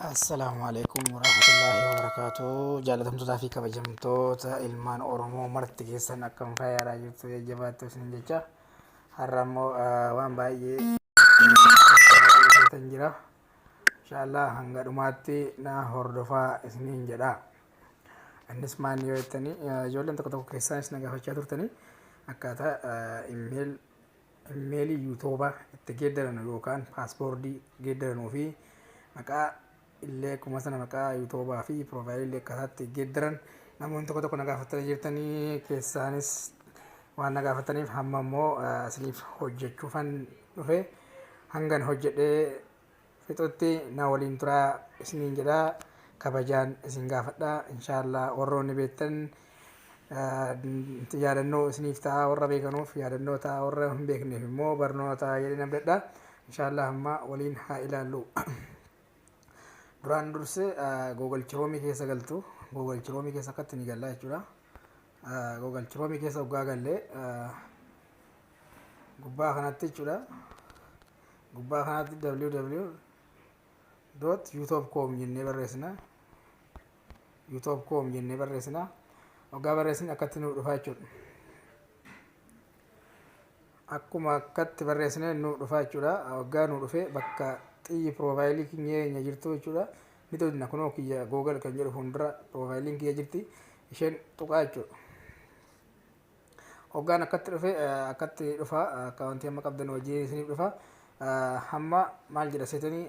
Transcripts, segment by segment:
Assalamualaikum warahmatullahi wabarakatuh. Jaalatamtootaa fi kabajamtoota ilmaan Oromoo marti keessan akkam fayyaadhaa jirtu jajjabaattu isin jecha. Har'a immoo waan baay'ee dhufeetan jira. Inshaallah hanga dhumaatti na hordofaa isiniin jedha. Innis maal yoo jettanii ijoolleen tokko tokko keessaanis na gaafachaa turtanii akkaataa imeelii yuutuubaa itti geeddaran yookaan paaspoortii geeddaranuu fi maqaa illee akkuma sana maqaa yuutuubaa fi piroofaayilii illee akkataatti geeddaran namoonni tokko tokko na gaafatanii jirtanii keessaanis waan na gaafataniif hamma immoo isiniif hojjechuufan dhufe hangan hojjedhee fixutti na waliin turaa isiniin jedhaa kabajaan isin gaafadhaa inshaallah warroonni beektan yaadannoo isiniif ta'a warra beekanuuf yaadannoo ta'a warra hin beekneef immoo barnoota jedhee abdadhaa inshaallah amma waliin haa ilaallu. Duraan dursee Google Chrome keessa galtu. Google Chrome keessa akkatti ni galla jechuudha. Google Chrome keessa hoggaa gallee gubbaa kanatti jechuudha. Gubbaa kanatti www.youtube.com jennee barreessina. youtube.com jennee barreessina. Hoggaa barreessine akkatti nu dhufaa jechuudha. Akkuma akkatti barreessine nu dhufaa jechuudha. Hoggaa nu dhufee bakka xiyyi piroofaayilii keenya jirtu jechuudha. Ni tolina kunoo kiyya Google kan jedhu fuuldura piroofaayiliin kiyya jirti isheen tuqaa jechuudha. Hoggaan akkatti dhufe akkatti dhufa akkaawuntii amma qabdan wajjin isiniif dhufa. Hamma maal jedha seetanii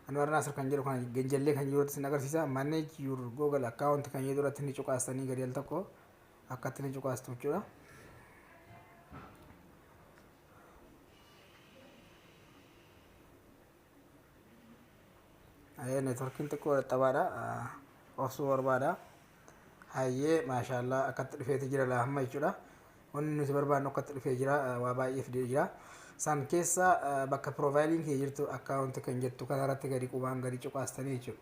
Anwar Nasir kan jedhu kana genjallee kan jirutti isin agarsiisa. Manage your Google account kan jedhu irratti ni cuqaastanii gadi al tokko akkatti ni cuqaastu jechuudha. Networkiin xiqqoo dadhabaadha. Obsuu barbaada. Hayyee maashaallah akkatti dhufeeti jira lahamma jechuudha. Wanni nuti barbaadnu akkatti dhufee jira waa baay'ee fidee jira. San keessa bakka piroofaayiliin kee jirtu akkaawunti kan jettu kanarratti gadi qubaan gadi cuqaastanii jechuudha.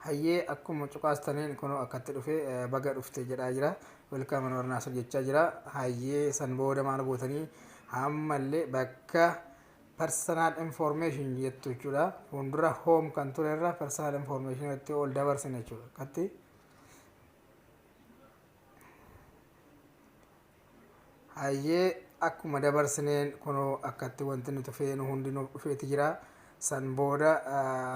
Hayyee akkuma cuqaastaniin kunoo akkatti dhufee baga dhufte jedhaa jira. Welkaam Anwar Nasir jechaa jira. Hayyee san booda maal gootanii ammallee bakka personal information jettu jechuudha. Fuuldura home kan ture irra personal information irratti ol dabarsine jechuudha. Akkatti hayyee akkuma dabarsineen kunoo akkatti wanti nuti feenu hundi nuuf dhufeeti jira. San booda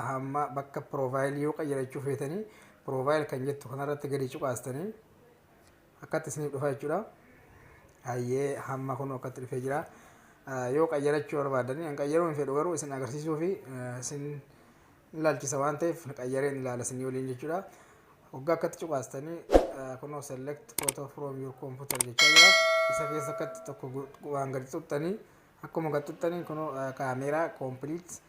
hamma bakka piroofaayilii yoo qayyarachuu feetanii piroofaayil kan jettu kanarratti gadi cuqaastanii akkatti isiniif dhufa jechuudha. Hayyee hamma kunoo akkatti dhufee jira. Yoo qayyarachuu barbaadanii an qayyaruu hin fedhu garuu isin agarsiisuu fi isin ilaalchisa waan ta'eef qayyareen ilaala isinii waliin jechuudha. Hoggaa akkatti cuqaastanii kunoo select photo from your computer jechaa jira. Isa keessa akkatti tokko waan gadi xuxxanii akkuma gadi xuxxanii kunoo kaameeraa complete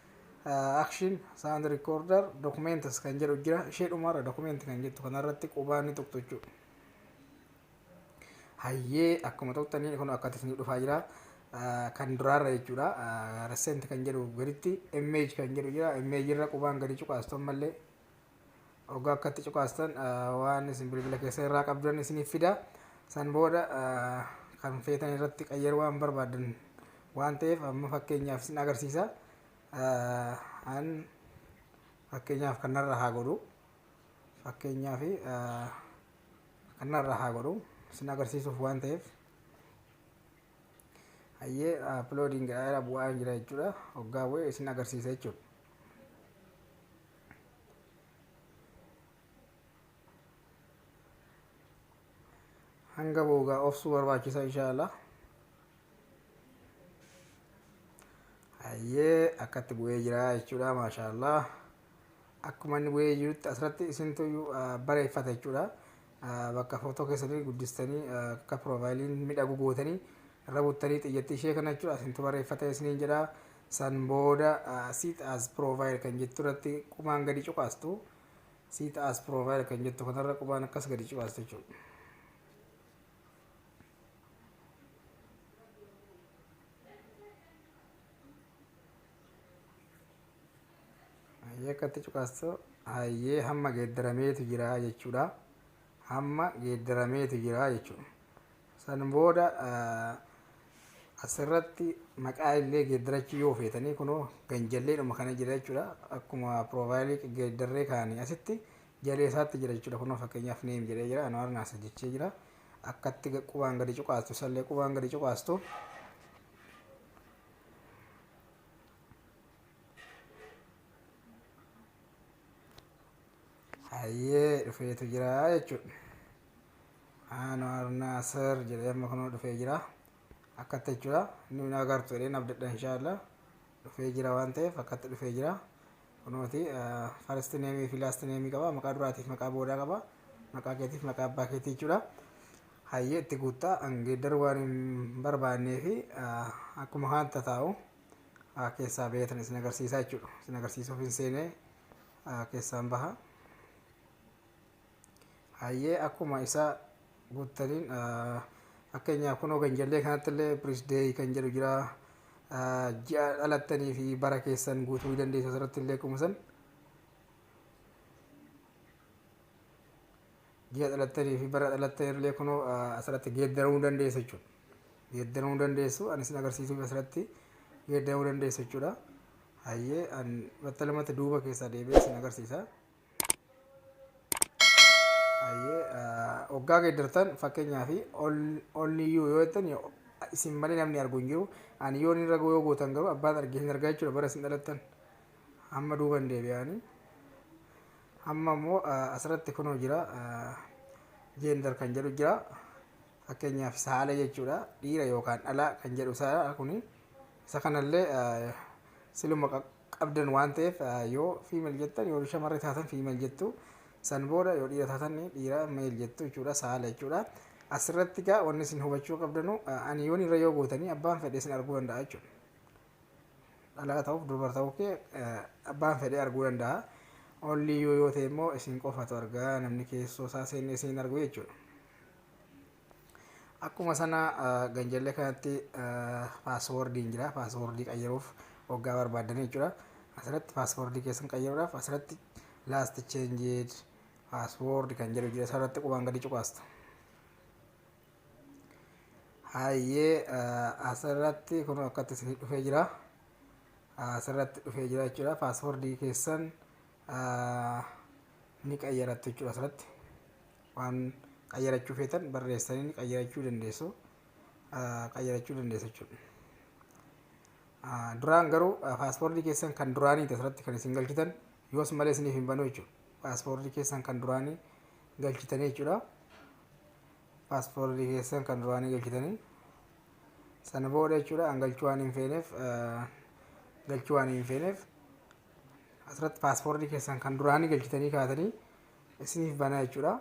action sound recorder documents kan jedhu jira. Ishee dhumarra document kan jettu kanarratti qubaan ni tuqxu jechuudha. Hayyee akkuma tuqxanii kunoo akkatti isinii dhufaa jira. Kan duraarra jechuudha. Recent kan jedhu gaditti image kan jedhu jira. Image irra qubaan gadi cuqaastu ammallee hoggaa akkatti cuqaastan waan isin bilbila keessa irraa qabdan isiniif fida. San booda kan feetan irratti qayyaruu waan barbaadan waan ta'eef amma fakkeenyaaf isin agarsiisa. An fakkeenyaaf kanarra haa godhu. Fakkeenyaaf kanarra haa godhu isin agarsiisuuf waan ta'eef. Hayyee uploading gaara bu'aa jira jechuudha. Hoggaa bu'ee isin agarsiisa jechuudha. Hanga boogaa obsuu barbaachisa inshaallah. Hayyee akkatti bu'ee jira jechuudha maashaallah. Akkuma inni bu'ee jirutti asirratti isintu bareeffata jechuudha. Bakka footoo keessanii guddistanii akka piroofaayiliin miidhagu gootanii irra buttanii xiyyatti ishee kana jechuudha. Isintu bareeffata isiniin jedha. San booda sit as profile kan jettu irratti qubaan gadi cuqaastu. Sit as profile kan jettu kanarra qubaan akkas gadi cuqaastu jechuudha. Hayyee akkatti cuqaastu hayyee hamma geeddarameetu jira jechuudha. Hamma geeddarameetu jira jechuudha. San booda asirratti maqaa illee geeddarachuu yoo feetanii kunoo ganjalleedhuma kana jira jechuudha. Akkuma piroofaayilii geeddarree kaanii asitti jalee isaatti jira jechuudha. Kunoo fakkeenyaaf neem jedhee jira. Anwaar Naasir jechee jira. Akkatti qubaan gadi cuqaastu sallee qubaan gadi cuqaastu hayyee dhufeetu jira jechuudha. Anwaar Naasir jedhee amma kunoo dhufee jira. Akkatti jechuudha. Inni agartu jedheen abdadha inshaallah dhufee jira waan ta'eef akkatti dhufee jira. Kunooti first name fi last name qaba. Maqaa duraatiif maqaa boodaa qaba. Maqaa keetiif maqaa abbaa keetii jechuudha. Hayyee itti guuttaa geeddar waan hin barbaannee fi akkuma haanta taa'u keessaa beetan isin agarsiisaa jechuudha. Isin agarsiisuuf hin seenee keessaan baha. Hayyee akkuma isaa guuttaniin fakkeenyaaf kunoo ganjallee kanatti illee pirisdeey kan jedhu jira. Ji'a dhalattanii fi bara keessan guutuu dandeessu asirratti illee akkuma san ji'a dhalattanii fi bara dhalattanii illee kunoo asirratti geeddaramuu dandeessu jechuudha. Geeddaramuu dandeessu ani isin agarsiisuuf asirratti geeddaramuu dandeessu jechuudha. Hayyee battalumatti duuba keessaa deebi'ee isin agarsiisa. Waggaa geeddartan fakkeenyaaf onliyyuu yoo jettan isin malee namni argu hin jiru. Ani yoon irra yoo gootan garuu abbaan argee hin argaa jechuudha bara isin dhalattan. Amma duuban deebi'anii amma immoo asirratti kunoo jira jeendar kan jedhu jira. Fakkeenyaaf saala jechuudha. Dhiira yookaan dhalaa kan jedhu saala kuni isa kanallee siluma qabdan waan ta'eef yoo fiimel jettan yoo shamarree taatan fiimel jettu. San booda yoo dhiira taatan dhiira meel jettu jechuudha. Saala jechuudha. Asirratti gaa wanni isin hubachuu qabdanu ani yoon irra yoo gootanii abbaan fedhe isin arguu danda'a jechuudha. Dhalaa ta'uuf dubara ta'uu kee abbaan fedhe arguu danda'a. Only yoo ta'e immoo isin qofatu argaa namni keessoo isaa seenne isin argu jechuudha. Akkuma sana ganjallee kanatti paaswoordiin jira. Paaswoordii qayyaruuf waggaa barbaadanii jechuudha. Asirratti paaswoordii keessan qayyaruudhaaf asirratti last changed password kan jedhu jira. Asirratti qubaan gadi cuqaastu. Hayyee asirratti kun akkatti isin dhufee jira. Asirratti dhufee jira jechuudha. Paaswoordii keessan ni qayyarattu jechuudha. Asirratti waan qayyarachuu feetan barreessanii ni qayyarachuu dandeessu. Qayyarachuu dandeessu jechuudha. Duraan garuu paaswoordii keessan kan duraaniiti asirratti kan isin galchitan yoos malee isiniif hin banuu jechuudha. Paaswoordii keessan kan duraanii galchitanii jechuudha. Paaswoordii keessan kan duraanii galchitanii sana booda jechuudha. An galchuu waan hin feeneef asirratti paaswoordii keessan kan duraanii galchitanii kaatanii isiniif banaa jechuudha.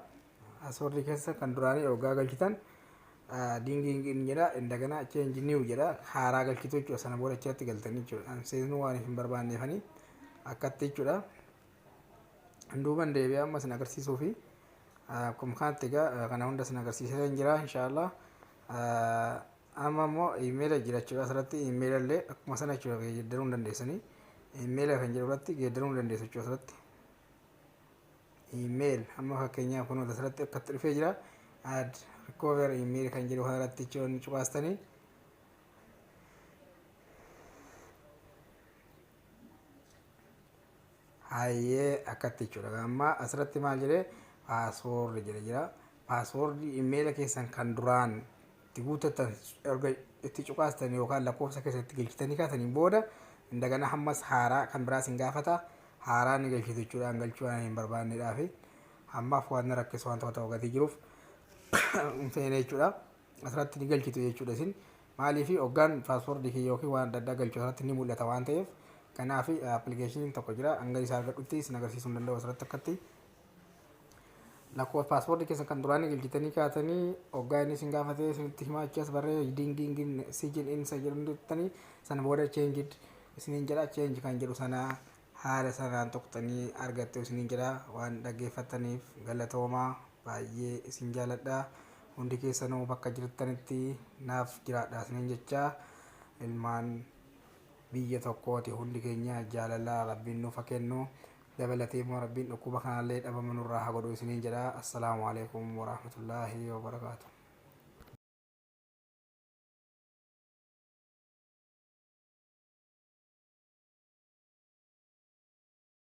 Paaswoordii keessan kan duraanii waggaa galchitan dingin jedha. Indagana change new jedha. Haaraa galchitu jechuudha. Sana booda achirratti galtanii jechuudha. An seenuu waan hin barbaanneefanii akkatti jechuudha. Duuban deebi'ee amma isin agarsiisuu fi akkuma kanatti egaa kana hunda isin agarsiisee hin jira inshaallah. Amma immoo iimeela jira jechuudha. Asirratti iimeela illee akkuma sana jechuudha geeddaruu hin dandeessanii. Iimeela kan jedhu irratti geeddaruu hin dandeessu jechuudha. Asirratti iimeel amma fakkeenyaaf kunuuta asirratti akkatti dhufee jira. Add recover iimeel kan jedhu kanarratti jechuudha cuqaastanii. Hayyee akkatti jechuudha. Amma asirratti maal jedhee paaswoordi jedhe jira. Paaswoordi iimeela keessan kan duraan itti guuttatan erga itti cuqaastan yookaan lakkoofsa keessatti galchitanii kaataniin booda indagana hammas haaraa kan biraas hin gaafata. Haaraa ni galchitu jechuudha. Galchuu waan hin barbaanneedhaaf ammaaf waan rakkisu waan ta'u gatii jiruuf hin feene jechuudha. Asirratti ni galchitu jechuudha isin maaliif hoggaan paaswoordii kee yookiin waan adda addaa galchuu asirratti ni mul'ata waan ta'eef. Kanaaf appilikeeshiniin tokko jira. Hanga isaa argadhutti isin agarsiisuu hin danda'u. Asirratti akkatti lakkoofsa paaswoordii keessan kan duraanii galchitanii kaatanii hoggaa inni isin gaafatee isinitti himaa achas barree dingin sijin insa jedhamtanii sana booda cheenjid isiniin jedha. Cheenji kan jedhu sana haala sanaan tuqxanii argattu isiniin jedha. Waan dhaggeeffattaniif galatoomaa baay'ee isin jaaladha. Hundi keessanuu bakka jirtanitti naaf jiraadha isiniin jecha. Ilmaan biyya tokkooti hundi keenya jaalala rabbiin nuuf kennu. Dabalatee immoo rabbiin dhukkuba kanallee dhabama nurraa haa godhu isiniin jedha. Assalaamu alaikum warahmatullaahi wabarakaatuh.